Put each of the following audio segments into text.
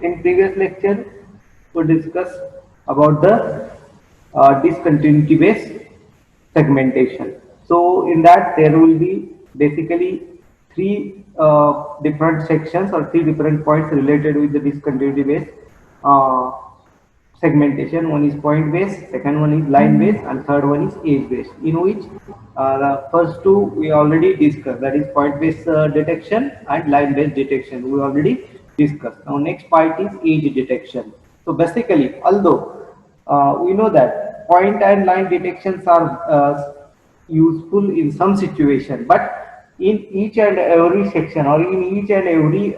In previous lecture, we discussed about the discontinuity based segmentation. So in that there will be basically three different sections or three different points related with the discontinuity based uh, segmentation. One is point based, second one is line based, and third one is age based. In which the first two we already discussed, that is point based detection and line based detection. We already discussed. Now next part is age detection. So basically, although we know that point and line detections are useful in some situation, but in each and every section or in each and every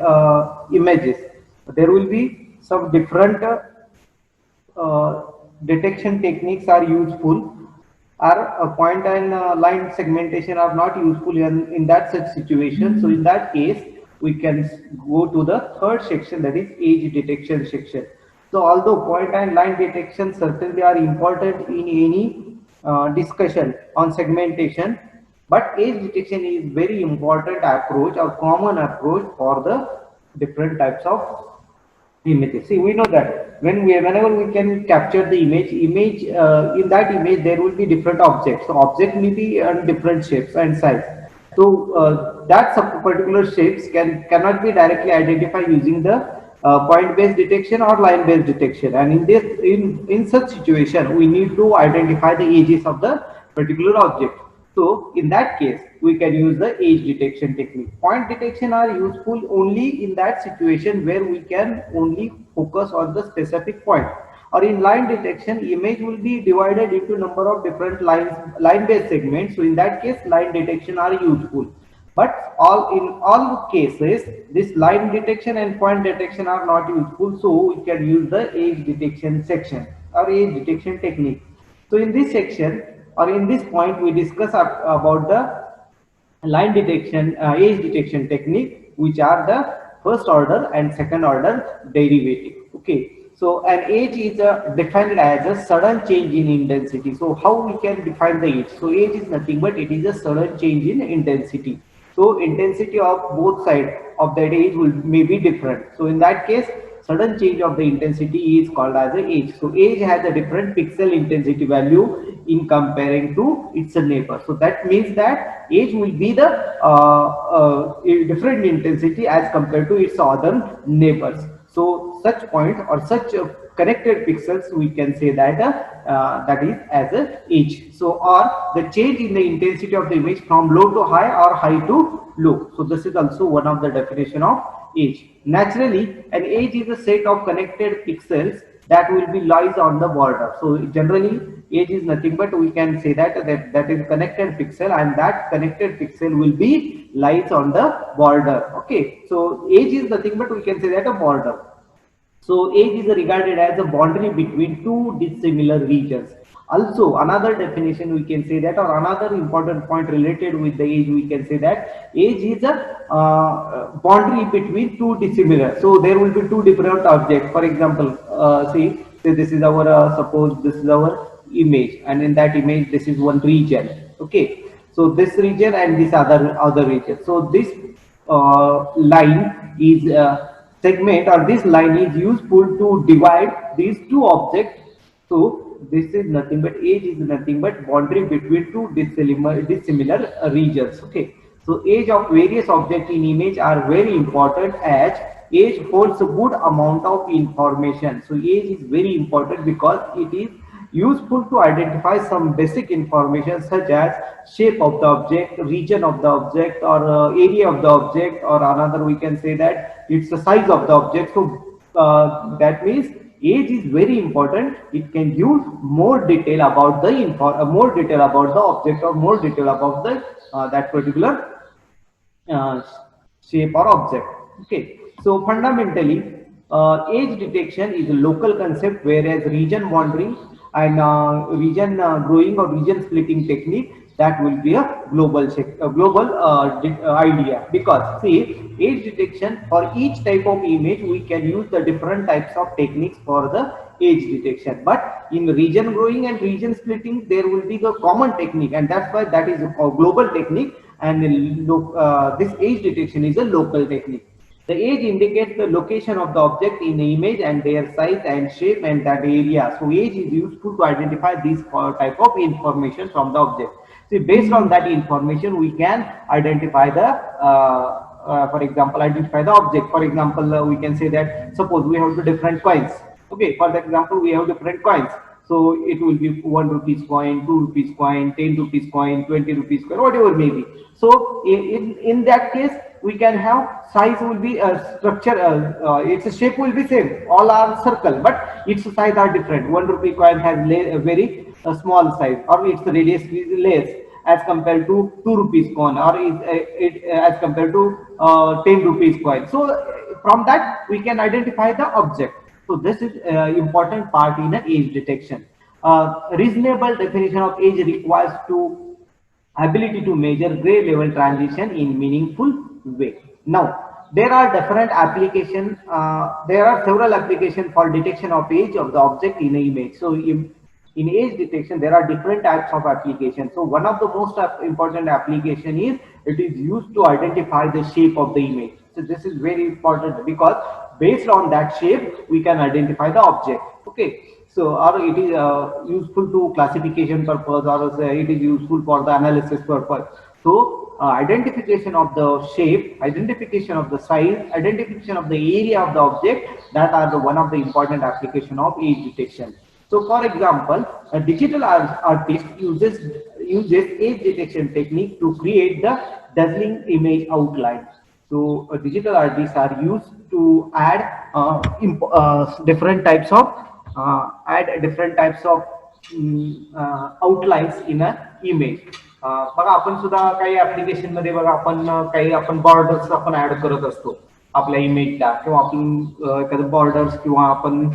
images, there will be some different detection techniques are useful, or a point and line segmentation are not useful in that such situation. So in that case, we can go to the third section, that is age detection section. So although point and line detection certainly are important in any discussion on segmentation, but age detection is very important approach or common approach for the different types of images. See, we know that whenever we can capture the image in that image there will be different objects. So object may be in different shapes and size. So that particular shapes cannot be directly identified using the point based detection or line based detection. And in such situation, we need to identify the edges of the particular object. So in that case, we can use the age detection technique. Point detection are useful only in that situation where we can only focus on the specific point. Or in line detection, image will be divided into number of different line-based segments. So in that case, line detection are useful. But in all cases, this line detection and point detection are not useful. So we can use the age detection section or age detection technique. So in this section or in this point, we discuss about the line detection, age detection technique, which are the first order and second order derivative. Okay. So an age is defined as a sudden change in intensity. So how we can define the age? So age is nothing but it is a sudden change in intensity. So intensity of both sides of that age may be different. So in that case, sudden change of the intensity is called as a age. So age has a different pixel intensity value in comparing to its neighbor. So that means that age will be the different intensity as compared to its other neighbors. So such point or such connected pixels, we can say that that is as a age. So or the change in the intensity of the image from low to high or high to low. So this is also one of the definition of age. Naturally, an age is a set of connected pixels that will be lies on the border. So generally, age is nothing but we can say that is connected pixel, and that connected pixel will be lies on the border. Okay, so age is nothing but we can say that a border. So age is regarded as a boundary between two dissimilar regions. Also, another definition we can say that, or another important point related with the age, we can say that age is a boundary between two dissimilar. So there will be two different objects. For example, say this is our suppose this is our image, and in that image this is one region. Okay, so this region and this other region. So this line is segment, or this line is useful to divide these two objects. So this is nothing but age is nothing but boundary between two dissimilar regions. Okay, so age of various objects in image are very important, as age holds a good amount of information. So age is very important because it is useful to identify some basic information such as shape of the object, region of the object, or area of the object, or another we can say that it's the size of the object. So that means age is very important. It can give more detail about the more detail about the object, or more detail about the that particular uh, shape or object. Okay, so fundamentally, age detection is a local concept, whereas region boundary and region growing or region splitting technique, that will be a global idea. Because see, age detection, for each type of image we can use the different types of techniques for the age detection, but in region growing and region splitting there will be the common technique, and that's why that is a global technique, and this age detection is a local technique. The age indicates the location of the object in the image and their size and shape and that area. So age is useful to identify this type of information from the object. So based on that information, we can identify the, for example, identify the object. For example, we can say that suppose we have two different coins. Okay, for example, we have different coins. So it will be 1 rupees coin, 2 rupees coin, 10 rupees coin, 20 rupees coin, whatever may be. So in that case, we can have size will be a structure, its shape will be same. All are circle, but its size are different. 1 rupee coin has a very small size, or its radius is less as compared to 2 rupees coin, or as compared to 10 rupees coin. So from that we can identify the object. So this is important part in the age detection. Reasonable definition of age requires to ability to measure grade level transition in meaningful way. Now, there are different application. There are several applications for detection of age of the object in an image. So, in age detection, there are different types of applications. So, one of the most important application is it is used to identify the shape of the image. So, this is very important because based on that shape, we can identify the object. Okay. So, or it is useful to classification purpose, or it is useful for the analysis purpose. So, identification of the shape, identification of the size, identification of the area of the object, that are the one of the important application of age detection. So, for example, a digital artist uses age detection technique to create the dazzling image outline. So, digital artists are used to add different types of outlines in a image. बघा आपण सुद्धा काही application मध्ये बघा आपण काही आपण borders आपण ऍड करत असतो आपल्या इमेजला, किंवा आपण एखादं बॉर्डर्स किंवा आपण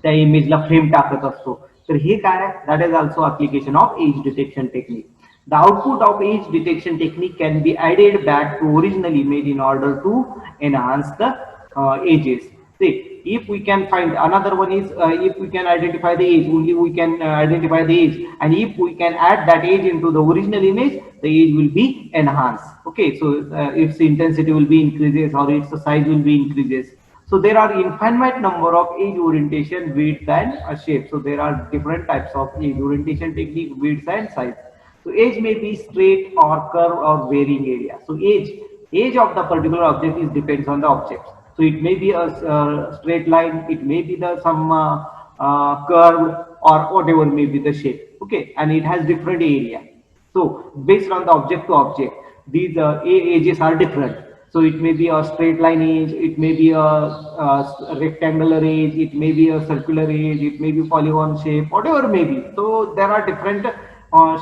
त्या इमेजला फ्रेम टाकत असतो. तर हे काय, that is also application of as detection technique. The output of age detection technique can be added back to original image in order to enhance the ages. See, if we can find another one is if we can identify the age, only we can identify the age, and if we can add that age into the original image, the age will be enhanced. Okay, so its intensity will be increases, or its size will be increases. So there are infinite number of age orientation, width and shape. So there are different types of age orientation technique, width and size. So age may be straight or curve or varying area. So age of the particular object is depends on the object. So it may be a straight line, it may be the some curve, or whatever may be the shape. Okay, and it has different area. So based on the object to object, these ages are different. So it may be a straight line age, it may be a rectangular age, it may be a circular age, it may be polygon shape, whatever may be. So there are different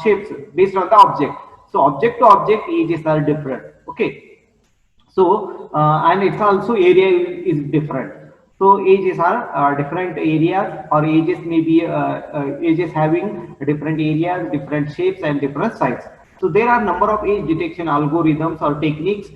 shapes based on the object. So object to object ages are different. Okay. So and it's also area is different. So ages are different areas, or ages may be ages having different areas, different shapes and different sizes. So there are number of age detection algorithms or techniques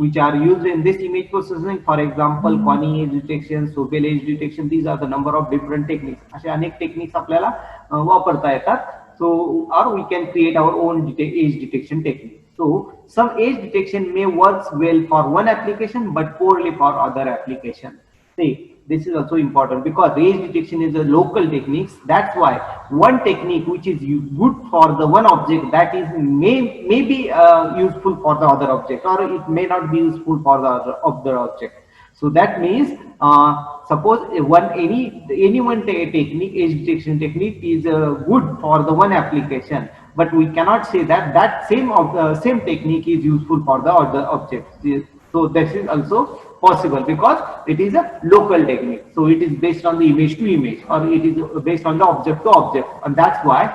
which are used in this image processing. For example, Koni age detection, Sobel age detection. These are the number of different techniques. असे अनेक techniques आपल्याला वापरता येतात. So, or we can create our own age detection technique. So, some age detection may work well for one application but poorly for other application. See, this is also important because age detection is a local technique. That's why one technique which is good for the one object, that is may be useful for the other object, or it may not be useful for the other object. So that means suppose any one technique, age detection technique, is good for the one application, but we cannot say that that same technique is useful for the other objects. So this is also possible because it is a local technique. So it is based on the image to image, or it is based on the object to object, and that's why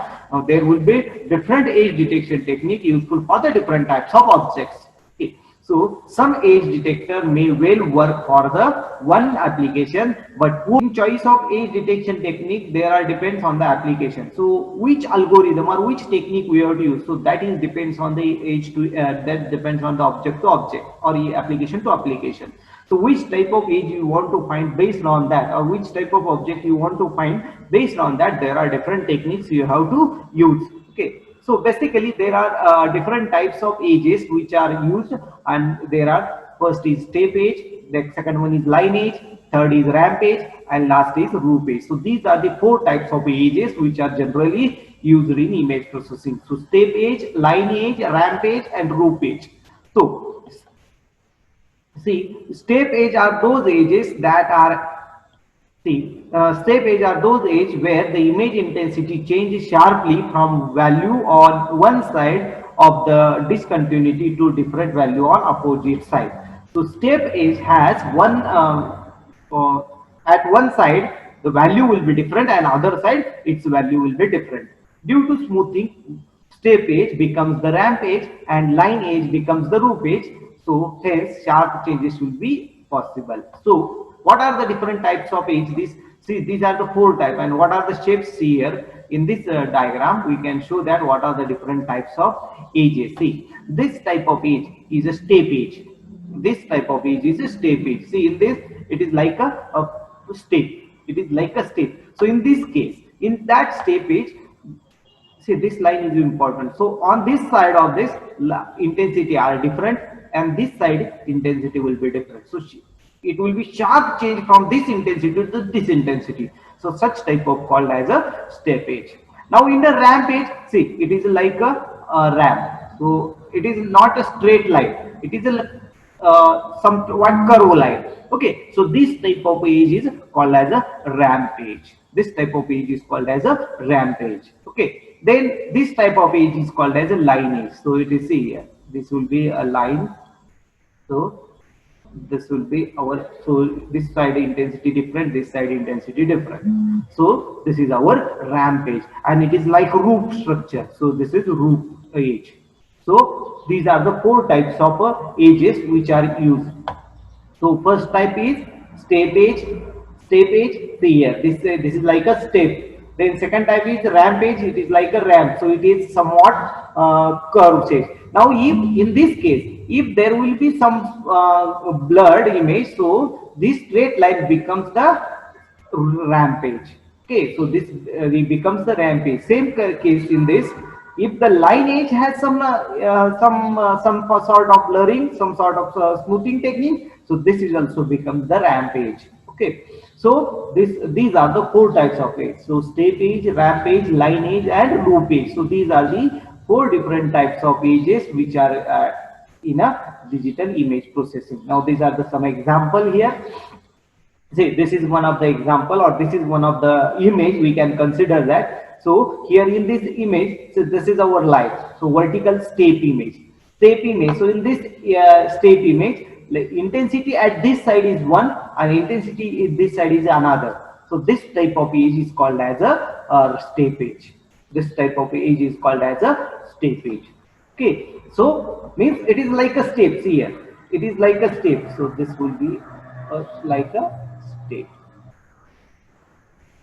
there will be different age detection technique useful for the different types of objects. Okay. So some age detector may well work for the one application, but in choice of age detection technique, there are depends on the application. So which algorithm or which technique we have to use, so that is depends on the age to that depends on the object to object, or application to application. So which type of age you want to find, based on that, or which type of object you want to find, based on that, there are different techniques you have to use. Okay. So basically there are different types of ages which are used, and there are First is step age, the second one is line age, third is ramp age, and last is root age. So these are the four types of ages which are generally used in image processing. So step age, line age, ramp age, and root age. So see, step age are those ages that are step age are those age where the image intensity changes sharply from value on one side of the discontinuity to different value on opposite side. So step age has uh, at one side the value will be different and other side its value will be different. Due to smoothing, step age becomes the ramp age and line age becomes the root age. So hence sharp changes will be possible. So what are the different types of age? These are the four types, and what are the shapes here in this diagram? We can show that what are the different types of ages. See, this type of age is a step age. This type of age is a step age. See, in this it is like a step. It is like a step. So in this case, in that step age, see, this line is important. So on this side of this intensity are different, and this side intensity will be different. So it will be sharp change from this intensity to this intensity. So such type of called as a step age. Now in the ramp age, see, it is like a ramp. So it is not a straight line. It is a somewhat curve line. Okay, so this type of age is called as a rampage. This type of age is called as a rampage. Okay, then this type of age is called as a line age. So it is, see here, this will be a line. So this will be our, so this side intensity different, this side intensity different. So this is our rampage, and it is like roof structure. So this is roof age. So these are the four types of ages which are used. So first type is step age. Step age, see here, this is like a step. Then second type is rampage. It is like a ramp. So it is somewhat curved shape. Now, if in this case, if there will be some blurred image, so this straight line becomes the rampage. Okay, so this becomes the rampage. Same case in this. If the line age has some sort of blurring, some sort of smoothing technique, so this is also becomes the rampage. Okay, so these are the four types of age. So step age, rampage, line age, and loop age. So these are the four different types of ages which are in a digital image processing. Now these are the some example here. See, this is one of the example, or this is one of the image we can consider that. So here in this image, so this is our line. So vertical step image. Step image. So in this step image, like intensity at this side is one, and intensity in this side is another. So this type of age is called as a step age. This type of age is called as a step age. Okay. So means it is like a step. See here, it is like a step. So this will be like a step.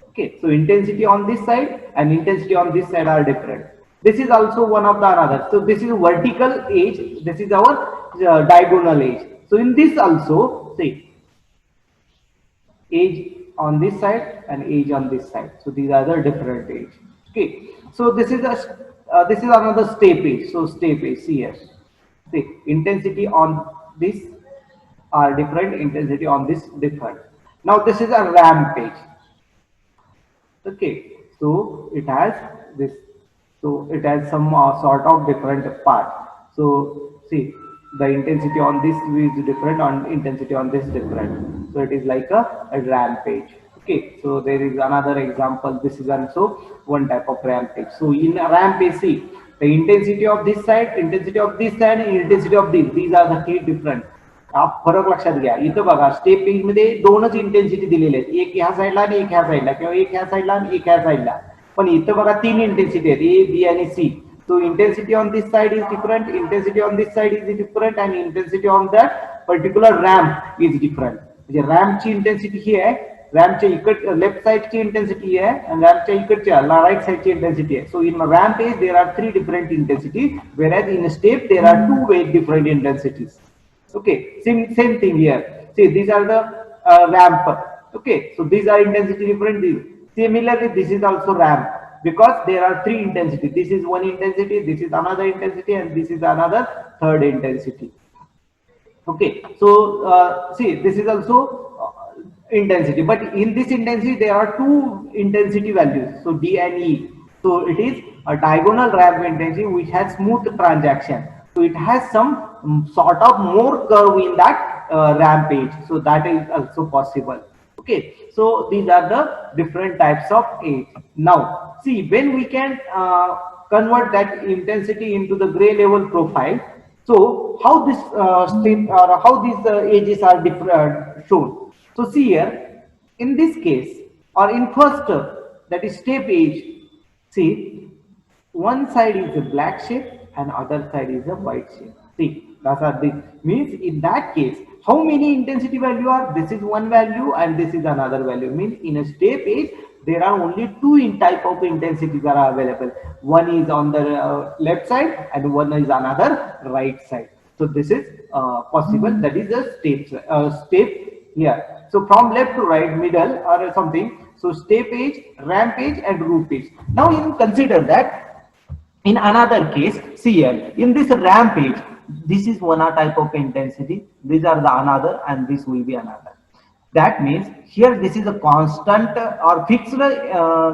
Okay, so intensity on this side and intensity on this side are different. This is also one of the another. So this is vertical age. This is our diagonal age. So in this also, see, age on this side and age on this side. So these are the different age. Okay, so this is another step age. So step age. See here. See, intensity on this are different. Intensity on this different. Now this is a rampage. Okay, so it has this, so it has some sort of different part. So see, the intensity on this is different, on intensity on this different. So it is like a rampage. Okay, so there is another example. This is also one type of rampage. So in a rampage, see, the intensity of this side, intensity of this side, and intensity of this. These are the three different. आप फरक लक्षात घ्या. इथं बघा step page मध्ये दोनच intensity दिलेले आहेत, एक ह्या साईडला आणि एक ह्या साईडला, किंवा एक ह्या साईडला आणि एक ह्या साईडला. पण इथं बघा तीन इंटेन्सिटी आहेत, ए बी आणि सी. So intensity on this side is different, intensity on this side is different, and intensity on that particular ramp is different. म्हणजे रॅम्पची इंटेन्सिटी ही आहे, रॅम्पच्या इकड लेफ्ट साइडची इंटेन्सिटी आहे, आणि रॅम्पच्या इकडच्या राईट साइडची इंटेन्सिटी आहे. So in ramp is there are three different intensity, whereas in step there are two very different intensities. Okay, same thing here. See, these are the ramp. Okay, so these are intensity different. Similarly, this is also ramp, because there are three intensity. This is one intensity, this is another intensity, and this is another third intensity. Okay, so see, this is also intensity, but in this intensity there are two intensity values, so D and E. So it is a diagonal ramp intensity which has smooth transaction, so it has some sort of more curve in that rampage, so that is also possible. Okay, so these are the different types of age. Now see, when we can convert that intensity into the gray level profile, so how this state or how these ages are different shown. So see here, in this case or in first that is step age, see, one side is a black shape and other side is a white shape. See, that's are the means in that case, how many intensity value are? This is one value and this is another value. Means in a step age, there are only two in type of intensities that are available. One is on the left side and one is another right side. So this is possible. That is a step here. So from left to right, middle or something. So step age, ramp age, and root age. Now you consider that in another case, see here, in this rampage, this is one type of intensity, these are the another, and this will be another. That means here this is a constant or fixed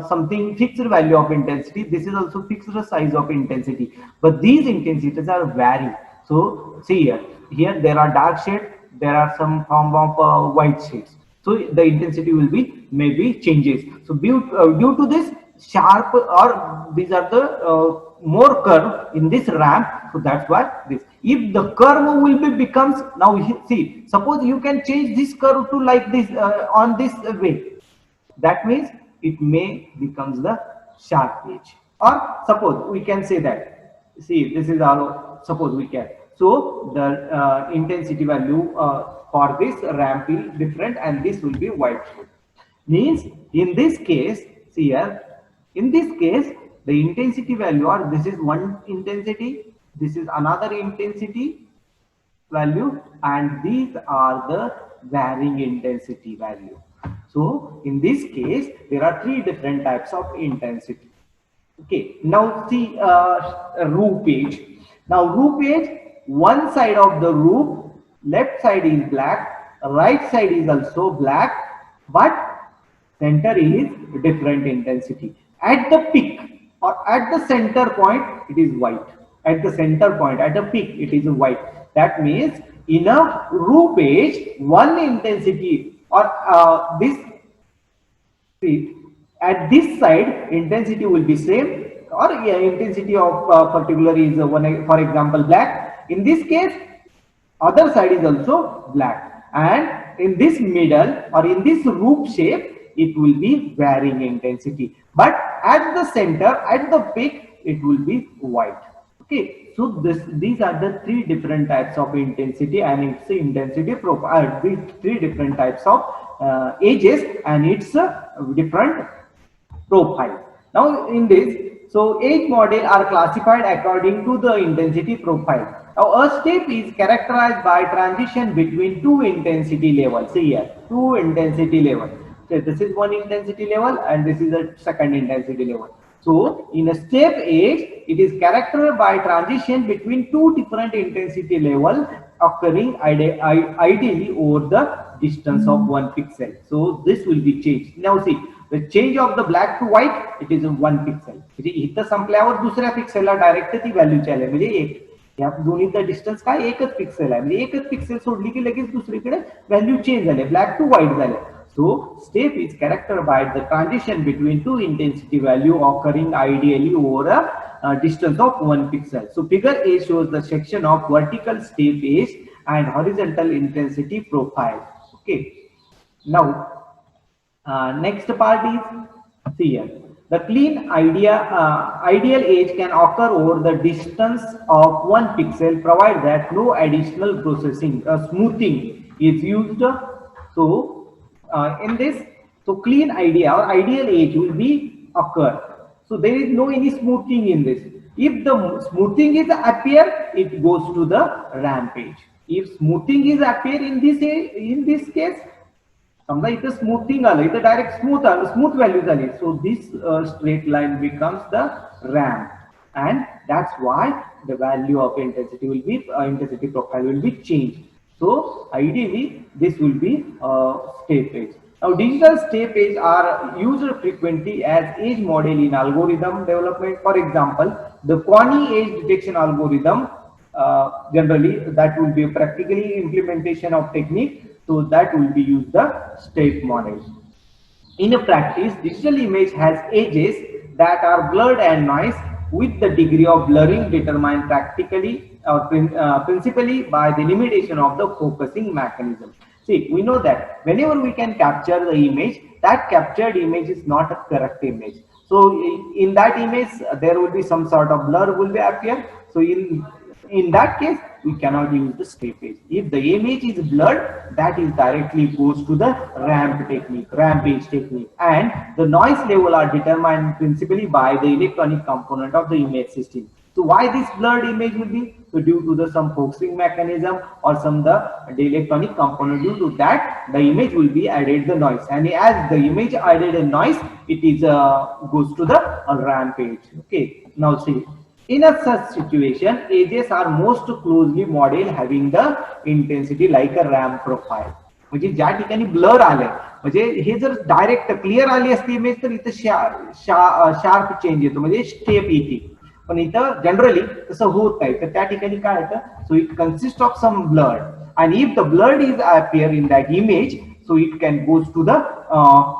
something fixed value of intensity. This is also fixed size of intensity, but these intensities are vary. So see here, here there are dark shades, there are some form of white shades. So the intensity will be maybe changes. So due to this sharp or these are the more curve in this ramp, so that's why this, if the curve will be becomes, now see, suppose you can change this curve to like this on this way, that means it may becomes the sharp edge. Or suppose we can say that, see, this is our, suppose we can, so the intensity value for this ramp will different and this will be white. Means in this case, see here, in this case the intensity value, or this is one intensity, this is another intensity value, and these are the varying intensity value. So in this case there are three different types of intensity. Okay, now see roof age. Now roof age, one side of the roof, left side is black, right side is also black, but center is different intensity. At the peak or at the center point, it is white. At the center point, at the peak, it is white. That means in a roof age, one intensity or this, see, at this side intensity will be same, or yeah, intensity of particular is one, for example black. In this case other side is also black, and in this middle or in this roof shape it will be varying intensity, but at the center, at the peak, it will be white. Okay, so these are the three different types of intensity, and it's the intensity profile, these three different types of ages, and it's different profile. Now in this, so age model are classified according to the intensity profile. Now a step is characterized by transition between two intensity levels. See here, two intensity levels. So this is one intensity level and this is a second intensity level. So in a step age, it is characterized by transition between two different intensity level occurring ideally over the distance of 1 pixel. So this will be changed. Now see, the change of the black to white, it is 1 pixel. म्हणजे इथं संपल्यावर दुसऱ्या पिक्सेलला direct ती value आली, म्हणजे एक, या दोन्हीचा डिस्टन्स काय, एकच पिक्सेल आहे, म्हणजे एकच पिक्सेल सोडली की लगेच दुसरीकडे व्हॅल्यू चेंज झाले, ब्लॅक टू व्हाईट झाले. So step is characterized by the transition between two intensity value occurring ideally over a distance of 1 pixel. So figure A shows the section of vertical step age and horizontal intensity profile. Okay. Now next part is, see here, the clean ideal age can occur over the distance of 1 pixel, provided that no additional processing smoothing is used. So in this, so clean idea or ideal age will be occur. So there is no any smoothing in this. If the smoothing is appear, it goes to the rampage. If smoothing is appear in this case, समजा इथं smoothing आलं, इथं direct smooth आलं, smooth value झाली, so this straight line becomes the ramp, and that's why the value of intensity will be intensity profile will be changed. So ideally, this will be a step age. Now, digital step age are used frequently as age model in algorithm development. For example, the Kwani age detection algorithm, generally that will be practically implementation of technique. So that will be used the step model. In a practice, digital image has edges that are blurred and noise, with the degree of blurring determined practically or principally by the limitation of the focusing mechanism. See, we know that whenever we can capture the image, that captured image is not a correct image. So in that image, there will be some sort of blur will be appear. So in that case, we cannot use the step age. If the image is blurred, that is directly goes to the ramp age technique, and the noise level are determined principally by the electronic component of the image system. So why this blurred image will be? So due to the some focusing mechanism or some the electronic component, due to that the image will be added the noise, and as the image added a noise, it is goes to the ramp age. Okay, now see. In a such situation, edges are most closely modeled having the intensity like a ramp profile. म्हणजे ज्या ठिकाणी blur आले, म्हणजे हे जर direct clear आली असती image तर इथं शार्प चेंज येतो, म्हणजे स्टेप येते. पण इथं जनरली तसं होत नाही. तर त्या ठिकाणी काय होतं, so it consist of some blood, and if the blood is appear in that image, so it can goes to the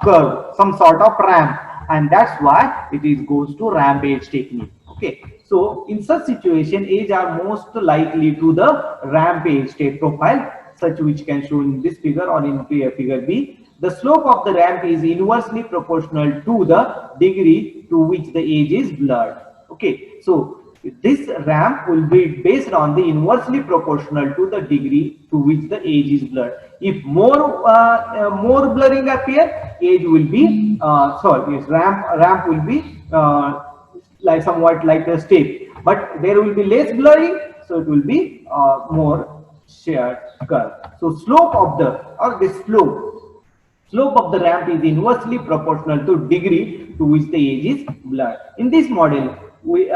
curve, some sort of ramp, and that's why it is goes to ramp age technique. Okay, so in such situation, age are most likely to the ramp age state profile, such which can show in this figure or in figure B. The slope of the ramp is inversely proportional to the degree to which the age is blurred. Okay, so this ramp will be based on the inversely proportional to the degree to which the age is blurred. If more blurring appear, age will be ramp will be like somewhat like a step, but there will be less blurring, so it will be more shared curve. So slope of the slope of the ramp is inversely proportional to degree to which the age is blurred. In this model, we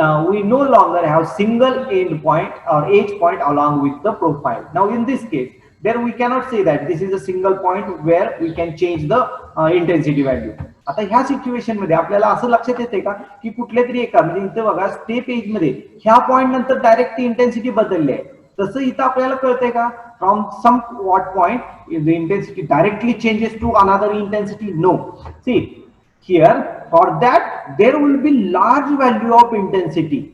no longer have single end point or age point along with the profile. Now in this case, there we cannot say that this is a single point where we can change the intensity value. आता ह्या situation मध्ये आपल्याला असं लक्षात येते का की कुठल्या तरी एका म्हणजे इथं बघा स्टेप एज मध्ये ह्या पॉइंट नंतर डायरेक्ट इंटेन्सिटी बदलली आहे, तसं इथं आपल्याला कळतंय का from some what point the intensity directly changes to another intensity? No. See here, for that there will be large value of intensity.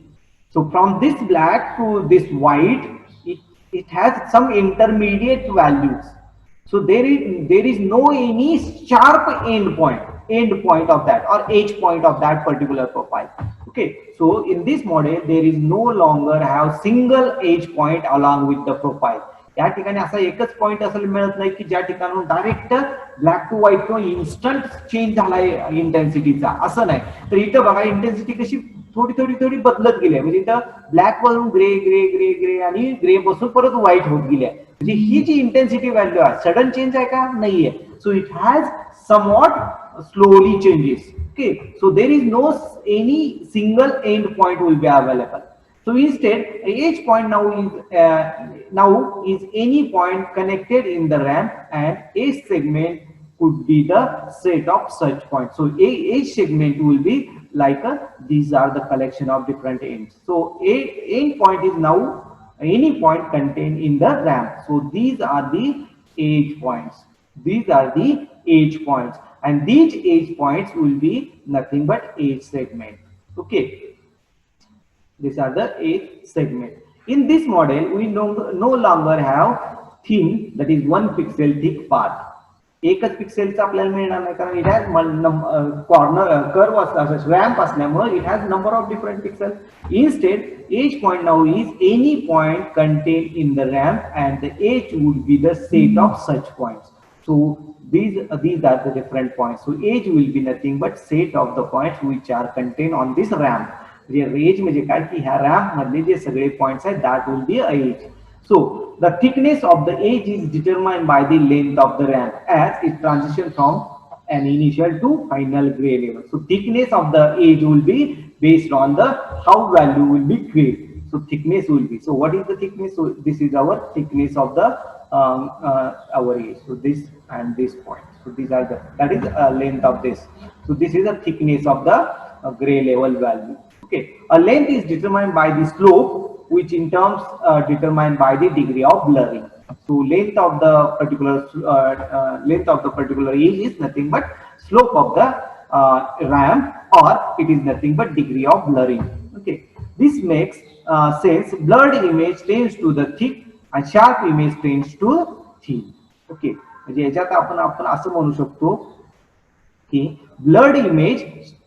So from this black to this white, it has some intermediate values. So there is no any sharp end point of that or age point of that particular profile. Okay, so in this model there is no longer have single age point along with the profile. या ठिकाणी असा एकच point असायला मिळत नाही की ज्या ठिकाणून direct black to white किंवा इन्स्टंट चेंज झालाय इंटेन्सिटीचा, असं नाही. तर इथं बघा इंटेन्सिटी कशी थोडी बदलत गेली आहे. म्हणजे इथं ब्लॅक वरून ग्रे ग्रे ग्रे ग्रे आणि ग्रे पासून परत व्हाईट होत गेली आहे. म्हणजे ही जी इंटेन्सिटी व्हॅल्यू आहे सडन चेंज आहे का? नाहीये. So it has somewhat slowly changes. Okay, so there is no any single end point will be available. So instead, each point now is any point connected in the ramp, and each segment could be the set of such points. So each segment will be like these are the collection of different ends. So a end point is now any point contained in the ramp. So these are the edge points. These are the edge points, and these edge points will be nothing but edge segment. Okay, these are the edge segment. In this model, we no longer have thin, that is 1 pixel thick path. एकच पिक्सेलचा आपल्याला मिळणार नाही, कारण it has corner curve ramp असल्यामुळे it has number of different pixel. Instead edge point now is any point contain in the ramp, and the edge would be the set of such points. So these are the different points. So age will be nothing but set of the points which are contained on this ramp. Age म्हणजे काय की ह्या ramp मधले जे सगळे points आहेत that will be age. So the thickness of the age is determined by the length of the ramp as it transitions from an initial to final gray level. So thickness of the age will be based on the how value will be gray. So thickness will be. So what is the thickness? So this is our thickness of the our edge. So this and this point. So these are the, that is length of this. So this is the thickness of the gray level value. Okay, a length is determined by the slope, which in terms determined by the degree of blurring. So length of the particular edge is nothing but slope of the ramp, or it is nothing but degree of blurring. Okay, this makes sense. Blurred image tends to the thick and sharp image tends to thin. Okay, म्हणजे याच्यात आपण असं म्हणू शकतो की blood image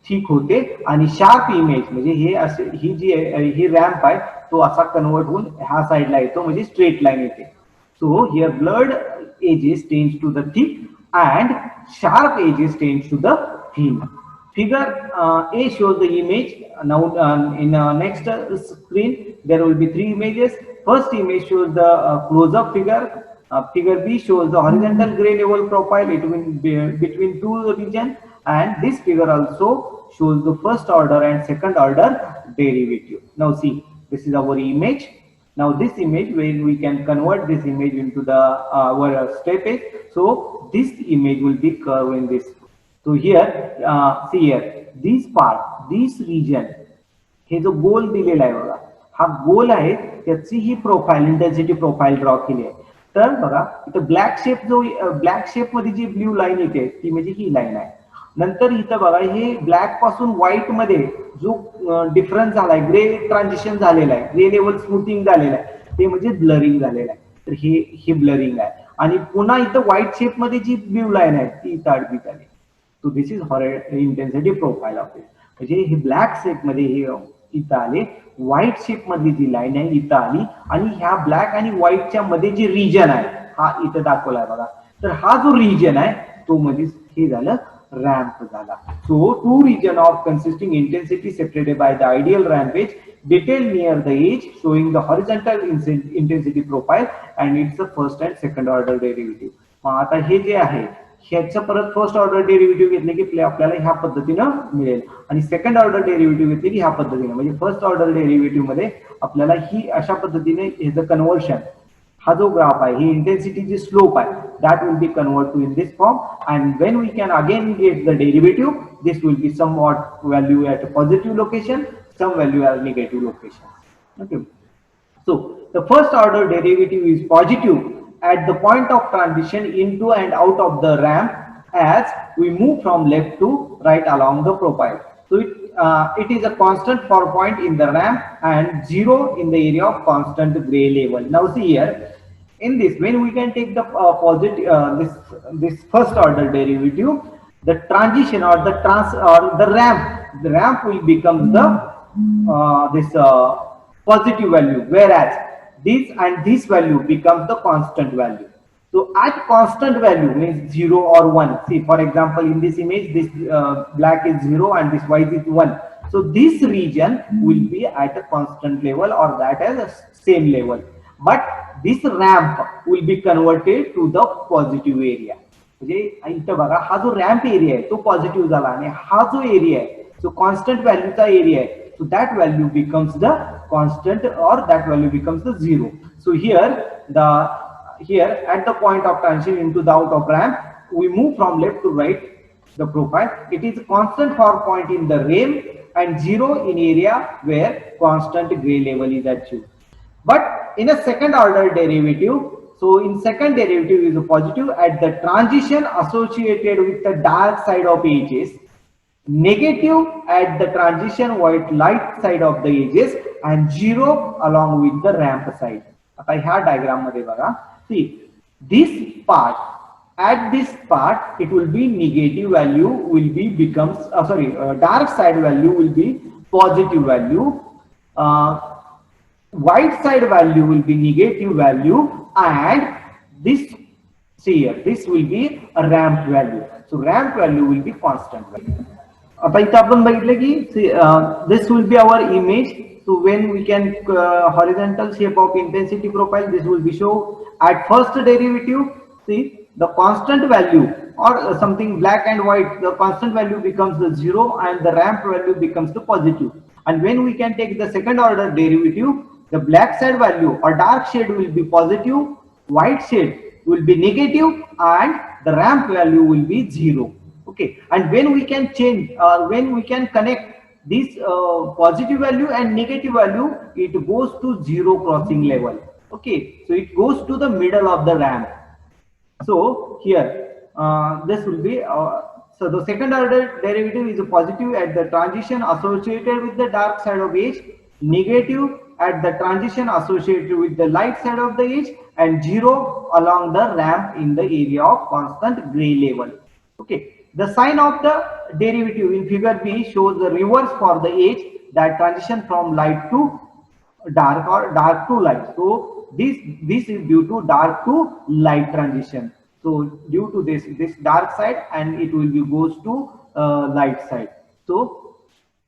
thick होते आणि sharp image म्हणजे हे असे ही जी ही रॅम्प आहे तो असा कन्वर्ट होऊन ह्या साईडला येतो म्हणजे स्ट्रेट लाईन येते. So here blood edges tends to the thick and sharp edges tends to the thin. Figure A shows the image. Now in next screen there will be three images. First image shows the close-up figure. Figure B shows the horizontal gray level profile between two regions, and this figure also shows the first order and second order derivative. Now see, this is our image. Now this image, when we can convert this image into the our step edge, so this image will be curved in this. So here, see here, this part, this region, हे जो गोल दिलेला आहे बघा, हा गोल आहे त्याची ही profile, intensity profile draw केली आहे. तर बघा इथं ब्लॅक शेप, जो ब्लॅक शेप मध्ये जी ब्ल्यू लाईन येते ती म्हणजे ही लाईन आहे. नंतर इथं बघा हे ब्लॅक पासून व्हाईट मध्ये जो डिफरन्स झालाय, ग्रे ट्रान्झिशन झालेला आहे, ग्रे लेवल स्मूथिंग झालेलं आहे, ते म्हणजे ब्लरिंग झालेलं आहे. तर हे ब्लरिंग आहे. आणि पुन्हा इथं व्हाईट शेप मध्ये जी ब्ल्यू लाईन आहे ती इथं आडवी झाली. So this is intensity profile of it. म्हणजे हे ब्लॅक शेप मध्ये हे इथं आले, व्हाईट शेप मधली जी लाईन आहे इथं आली, आणि ह्या ब्लॅक आणि व्हाईटच्या मध्ये जे रिजन आहे हा इथं दाखवलाय बघा. तर हा जो रिजन आहे तो मध्ये हे झालं ramp झाला. So two region of consisting intensity separated by the ideal ramp edge, detailed near the edge, showing the horizontal intensity profile and its first and second order derivative. आता हे जे आहे ह्याचं परत फर्स्ट ऑर्डर डेरिव्हेटिव्ह घेतले की आपल्याला ह्या पद्धतीनं मिळेल, आणि सेकंड ऑर्डर डेरिव्हेटिव्ह घेतले की ह्या पद्धतीने. म्हणजे फर्स्ट ऑर्डर डेरिव्हेटिव्ह मध्ये आपल्याला ही अशा पद्धतीने ह्याचं कन्व्हर्शन, हा जो ग्राफ आहे ही इंटेन्सिटी जी स्लोप आहे that will be converted to in this form, and when we can again get the derivative, this will be somewhat value at a positive location, some value at negative location. Okay, so the first order derivative is positive at the point of transition into and out of the ramp as we move from left to right along the profile. So it is a constant for point in the ramp and 0 in the area of constant gray level. Now see here, in this, when we can take the this first order derivative, the transition or the ramp will become the positive value, whereas this and this value becomes the constant value. So at constant value means 0 or 1. See, for example, in this image, this black is 0 and this white is 1. So this region will be at a constant level or that as a same level. But this ramp will be converted to the positive area. म्हणजे इथं बघा हा जो ramp area आहे तो positive झाला, आणि हा जो एरिया आहे जो कॉन्स्टंट व्हॅल्यूचा एरिया आहे, so that value becomes the constant or that value becomes the 0. So here at the point of transition into the out of ramp, we move from left to right the profile. It is constant for point in the ramp and 0 in area where constant gray level is achieved. But in a second order derivative, so in second derivative is a positive at the transition associated with the dark side of edges, negative at the transition white light side of the edges, and 0 along with the ramp side. आता ह्या diagram मध्ये बघा, see this part, at this part it will be negative value will be becomes dark side value will be positive value, white side value will be negative value, and this, see here, this will be a ramp value. So ramp value will be constant value. आता इथं आपण बघितलं की this will be our image. So when we can horizontal shape of intensity profile, this will be show at first derivative. See the constant value or something black and white, the constant value becomes the 0 and the ramp value becomes the positive. And when we can take the second order derivative, the black side value or dark shade will be positive white shade will be negative and the ramp value will be 0. Okay, and when we can change, when we can connect this positive value and negative value, it goes to zero crossing level. Okay, so it goes to the middle of the ramp. So here, this will be, so the second order derivative is a positive at the transition associated with the dark side of edge, negative at the transition associated with the light side of the edge, and 0 along the ramp in the area of constant gray level. Okay, the sign of the derivative in figure B shows the reverse for the edge that transition from light to dark or dark to light. So this is due to dark to light transition. So due to this dark side, and it will be goes to light side. So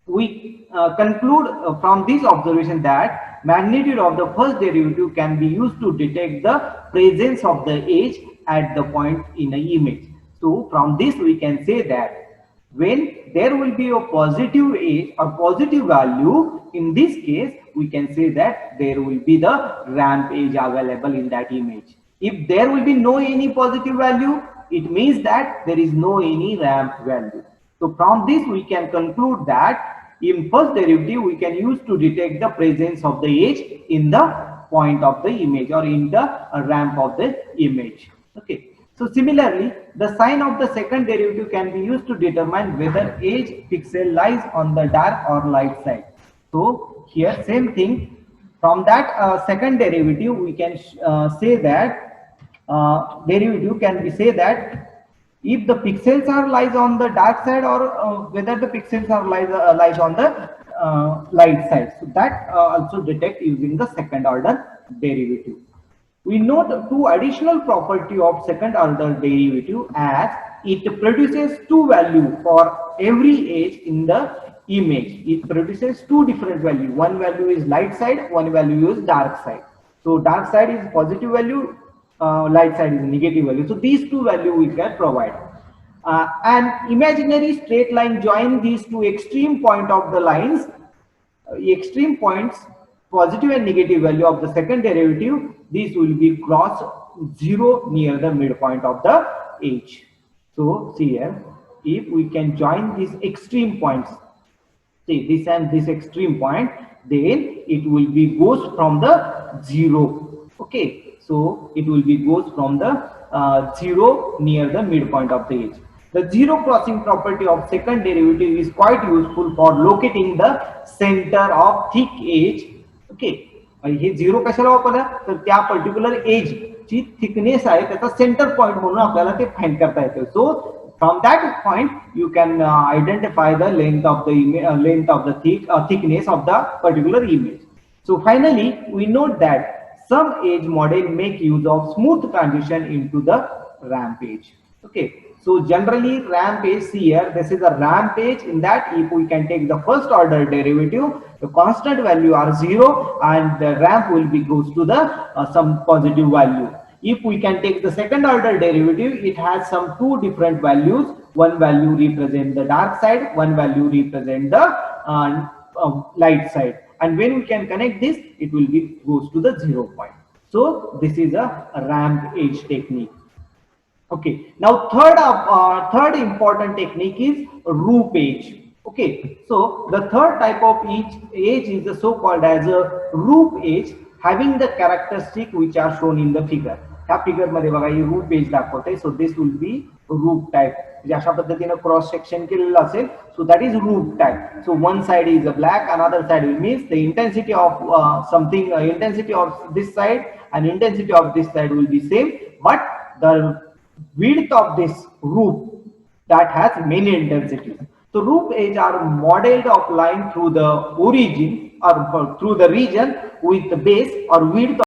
we conclude from this observation that magnitude of the first derivative can be used to detect the presence of the edge at the point in an image. So from this we can say that when there will be a positive edge or positive value, in this case we can say that there will be the ramp edge available in that image. If there will be no any positive value, it means that there is no any ramp value. So from this we can conclude that in first derivative we can use to detect the presence of the edge in the point of the image or in the ramp of the image. Okay. So similarly, the sign of the second derivative can be used to determine whether edge pixel lies on the dark or light side. So here same thing, from that second derivative we can say that derivative can be say that if the pixels are lies on the dark side or whether the pixels are lies on the light side. So that also detect using the second order derivative. We note two additional property of second order derivative as it produces two value for every edge in the image. It produces two different value. One value is light side, one value is dark side. So dark side is positive value, light side is negative value. So these two value we can provide. An imaginary straight line join these two extreme point of the lines. Extreme points, positive and negative value of the second derivative, these will be cross 0 near the midpoint of the edge. So see here, if we can join these extreme points, see this and this extreme point, then it will be goes from the 0. Okay, so it will be goes from the 0 near the midpoint of the edge. The zero crossing property of second derivative is quite useful for locating the center of thick edge. Okay, हे zero कशाला वापरला तर त्या particular age ची thickness आहे त्याचा centre point म्हणून आपल्याला ते फाइंड करता येते. So from that point you can identify the length of the thickness of the particular image. So finally we note that some edge model make use of smooth transition into the ramp edge. Okay, so generally ramp edge, see here, this is a ramp edge. In that, if we can take the first order derivative, the constant value are 0 and the ramp will be goes to the some positive value. If we can take the second order derivative, it has some two different values. One value represent the dark side, one value represent the light side. And when we can connect this, it will be goes to the 0 point. So this is a ramp edge technique. Okay, now third important technique is roof edge. Okay, so the third type of edge is the so called as a roof edge, having the characteristic which are shown in the figure. ह्या figure मध्ये बघा ही roof as दाखवते. So this will be roof type, म्हणजे अशा पद्धतीने cross section केलेलं असेल. So that is roof type. So one side is a black, another side means the intensity of something, intensity of this side and intensity of this side will be same, but the width of this roof that has many intensities. So roof edge are modeled of line through the origin or through the region with the base or width